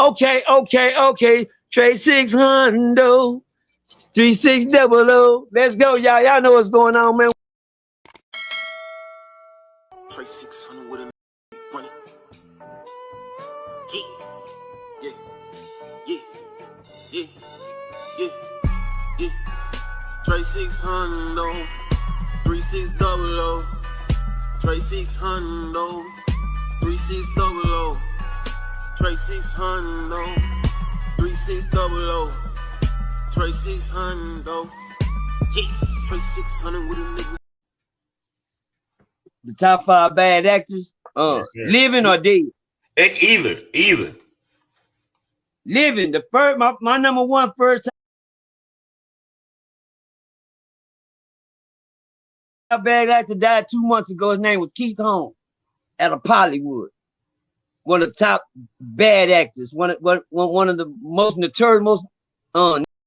Okay. Trade 600, 3600. Let's go, y'all. Y'all know what's going on, man. Trade 600 with a money. Yeah. Trade 600, 3600. Trade 600, 3600. Trade 600, 3600. Trade 600. Yeah, trade 600 with a nigga. The top 5 bad actors, Yes, living or dead? Either. Living. The first, my number one first time bad actor died 2 months ago. His name was Keith Holmes out of Hollywood. One of the top bad actors. One of the most notorious, most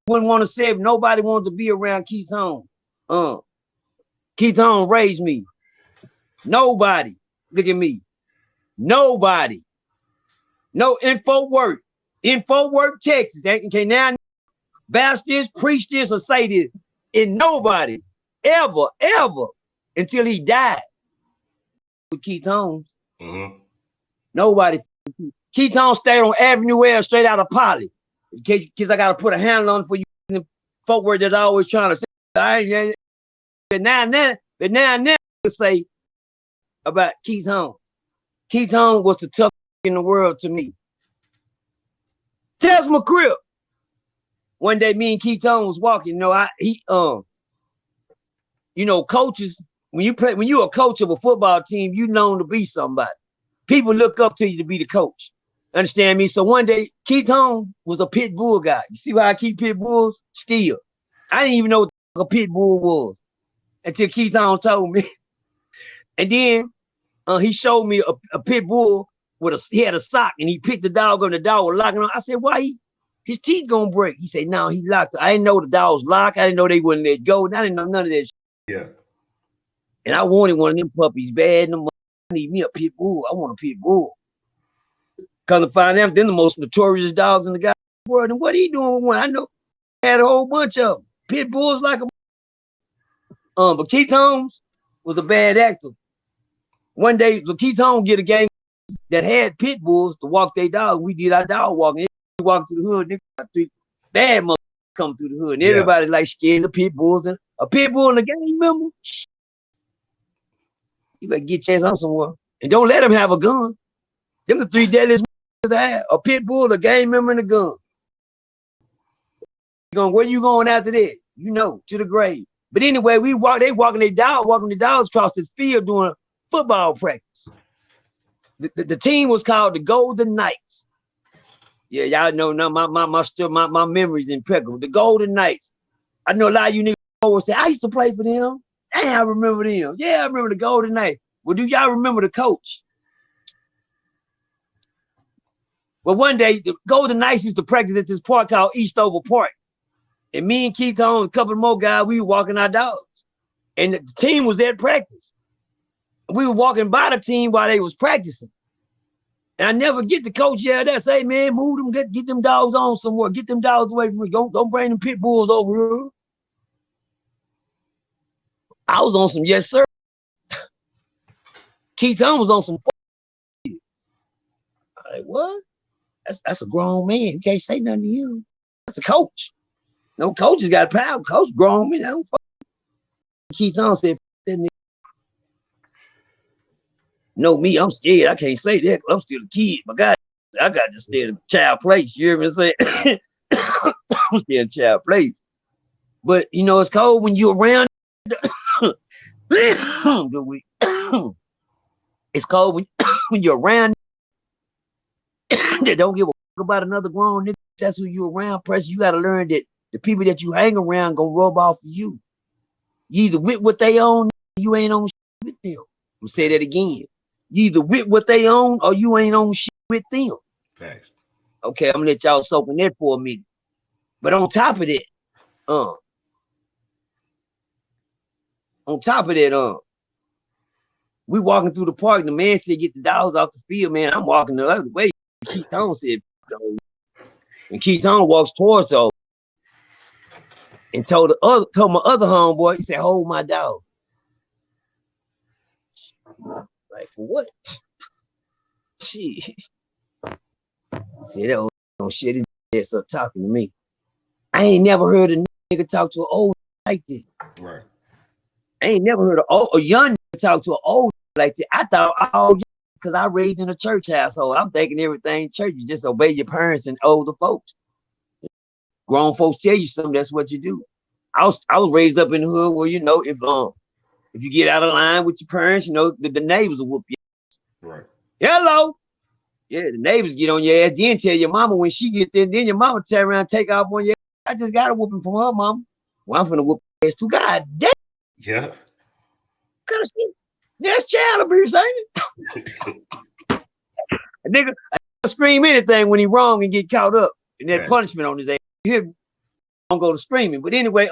wouldn't want to say if nobody wanted to be around Keith Holmes. Keith Holmes raised me. Nobody. Look at me. Nobody. No info work. Info work, Texas. Okay, now bash this, preach this, or say this. And nobody ever until he died with Keith Holmes. Nobody. Keith Holmes stayed on Avenue L straight out of Poly. In case I gotta put a handle on for you folk word that I always trying to say. But now to say about Keith Holmes. Keith Holmes was the toughest in the world to me. Tells my crib. One day me and Keith Holmes was walking. Coaches, when you're a coach of a football team, you known to be somebody. People look up to you to be the coach. Understand me? So one day, Keith Holmes was a pit bull guy. You see why I keep pit bulls? Still. I didn't even know what a pit bull was until Keith Holmes told me. And then he showed me a pit bull he had a sock and he picked the dog up and the dog was locking on. I said, why his teeth gonna break? He said, no, he locked it. I didn't know the dog was locked. I didn't know they wouldn't let go. I didn't know none of that shit. Yeah. And I wanted one of them puppies bad. I need me a pit bull. I want a pit bull. Come to find out, they're the most notorious dogs in the goddamn world. And what he doing with one? I know he had a whole bunch of them. Pit bulls like a but Keith Holmes was a bad actor. One day, so Keith Holmes get a game that had pit bulls to walk their dog. We did our dog walking. We walked through the hood. Nigga, bad mother come through the hood. And everybody like scared the pit bulls. And a pit bull in the game, remember? You better get your ass on somewhere. And don't let him have a gun. Them the 3 deadliest to have. A pit bull, a game member, and a gun. Where you going after that? You know, to the grave. But anyway, they walking their dogs across the field doing football practice. The team was called the Golden Knights. Yeah, y'all know now my memory's impeccable. The Golden Knights. I know a lot of you niggas always say, I used to play for them. Hey, I remember them. Yeah, I remember the Golden Knights. Well, do y'all remember the coach? Well, one day, the Golden Knights used to practice at this park called Eastover Park. And me and Keith Holmes, a couple of more guys, we were walking our dogs. And the team was at practice. We were walking by the team while they was practicing. And I never get the coach yelled at, say, man, move them, get them dogs on somewhere. Get them dogs away from me. Don't bring them pit bulls over here. I was on some yes, sir. Keith Holmes was on some. I'm like, what? That's a grown man. You can't say nothing to him. That's the coach. No coach has got power. Coach grown man. I don't fuck. Keith Holmes said, no, me, I'm scared. I can't say that. I'm still a kid. My God, I got to stay in a child place. You hear me say? I'm still in a child place. But, it's cold when you're around. It's cold when you're around. They don't give a fuck about another grown nigga. That's who you around, Percy. You got to learn that the people that you hang around gonna rub off of you. You either with what they own, you ain't on shit with them. I'm gonna say that again. You either with what they own or you ain't on shit with them. Thanks. Okay, I'm gonna let y'all soak in that for a minute. But on top of that, we walking through the park. The man said, "Get the dogs off the field, man." I'm walking the other way. Keith Holmes said, And Keith Holmes walks towards her and told my other homeboy, he said, hold my dog. Like, for what? She said, that old shit, his ass up talking to me. I ain't never heard a nigga talk to an old like that. Right. I ain't never heard a young nigga talk to an old like that. I thought all because I raised in a church household. I'm thinking everything church, you just obey your parents and older folks. Grown folks tell you something, that's what you do. I was raised up in the hood where, you know, if you get out of line with your parents, you know, the neighbors will whoop you. Right. Hello. Yeah, the neighbors get on your ass, then tell your mama when she get there, then your mama turn around and take off on your ass. I just got a whooping from her mama. Well, I'm finna whoop her ass too. God damn. Yeah. Kind of shit. That's child abuse, ain't it? A nigga scream anything when he wrong and get caught up. And that punishment on his ass. Here, don't go to screaming. But anyway,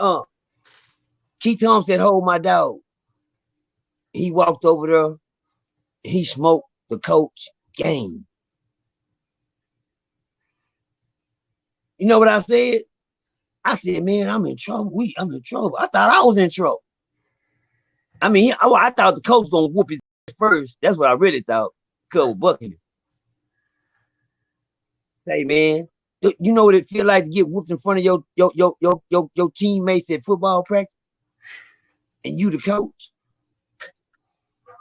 Keith Holmes said, hold my dog. He walked over there. He smoked the coach game. You know what I said? I said, man, I'm in trouble. I'm in trouble. I thought I was in trouble. I mean, I thought the coach gonna whoop his ass first. That's what I really thought. Cause bucking him. Hey man, you know what it feel like to get whooped in front of your teammates at football practice, and you the coach?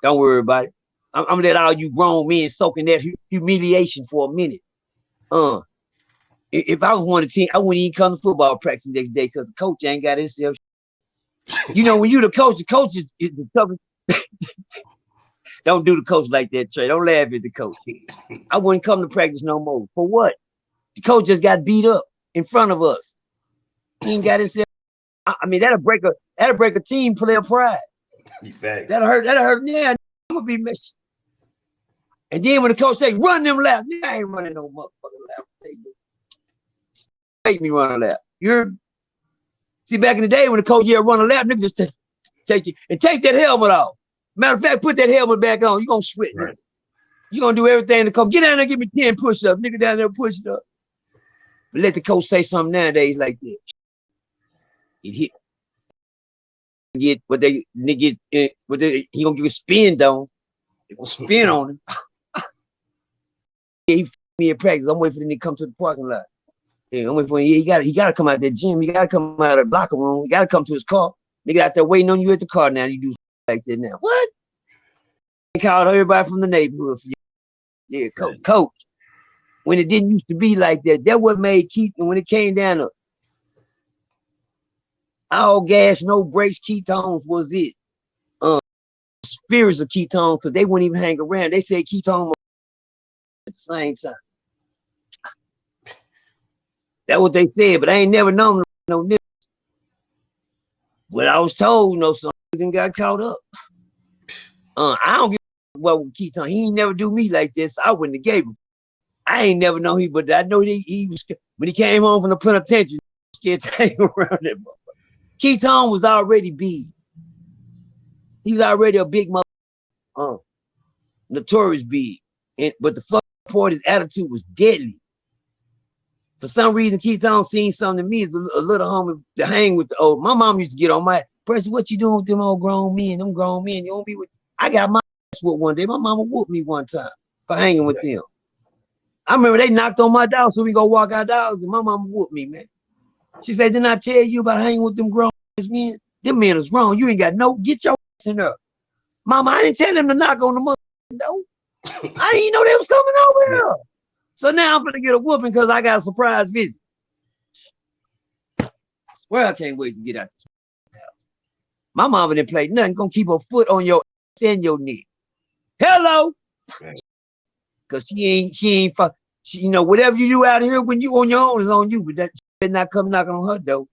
Don't worry about it. I'm gonna let all you grown men soak in that humiliation for a minute. If I was one of the team, I wouldn't even come to football practice the next day because the coach ain't got himself. You know, when you the coach is the toughest. Don't do the coach like that, Trey. Don't laugh at the coach. I wouldn't come to practice no more. For what? The coach just got beat up in front of us. He ain't got himself. I mean, that'll break a team player pride. That'll hurt. Yeah, I'm gonna be messed. And then when the coach say, run them laps, I ain't running no motherfucking lap. Make me run a lap. See, back in the day when the coach run a lap, nigga just take you and take that helmet off. Matter of fact, put that helmet back on. You're gonna sweat. Right. You're gonna do everything to come. Get down there, give me 10 push-ups. Nigga down there push it up. But let the coach say something nowadays like that. It hit. Get what they get. He gonna give a spin down. They gonna spin on him. Yeah, he me in practice. I'm waiting for him to come to the parking lot. Yeah, I'm waiting for him. Yeah, he gotta come out that gym. He gotta come out of the locker room. He gotta come to his car. Nigga out there waiting on you at the car now. You do like that now. What? They called everybody from the neighborhood for you. Yeah, coach. When it didn't used to be like that, that what made Keith. And when it came down to all gas, no brakes, ketones was it. Spirits of ketones, because they wouldn't even hang around. They said ketone at the same time. That's what they said, but I ain't never known no niggas. But I was told, some niggas got caught up. I don't give a what with ketone. He ain't never do me like this. I wouldn't have gave him. I ain't never know but I know he was when he came home from the penitentiary, scared to hang around that motherfucker. Ketone was already big. He was already a big motherfucker. Notorious big. But the fuck part, his attitude was deadly. For some reason, Ketone seen something to me as a little homie to hang with the old. My mom used to get on my Percy, what you doing with them old grown men? Them grown men, you don't be with. I got my ass whooped one day. My mama whooped me one time for hanging with them. I remember they knocked on my door so we go walk our dogs, and my mama whooped me, man. She said, didn't I tell you about hanging with them grown men? Them men is wrong. You ain't got get your ass in there. Mama, I didn't tell them to knock on the mother door. I didn't even know they was coming over here. So now I'm gonna get a whooping because I got a surprise visit. Well, I can't wait to get out this house. My mama didn't play nothing. Gonna keep her foot on your ass and your neck. Hello. Cause she ain't whatever you do out here when you on your own is on you, but that she better not come knocking on her door.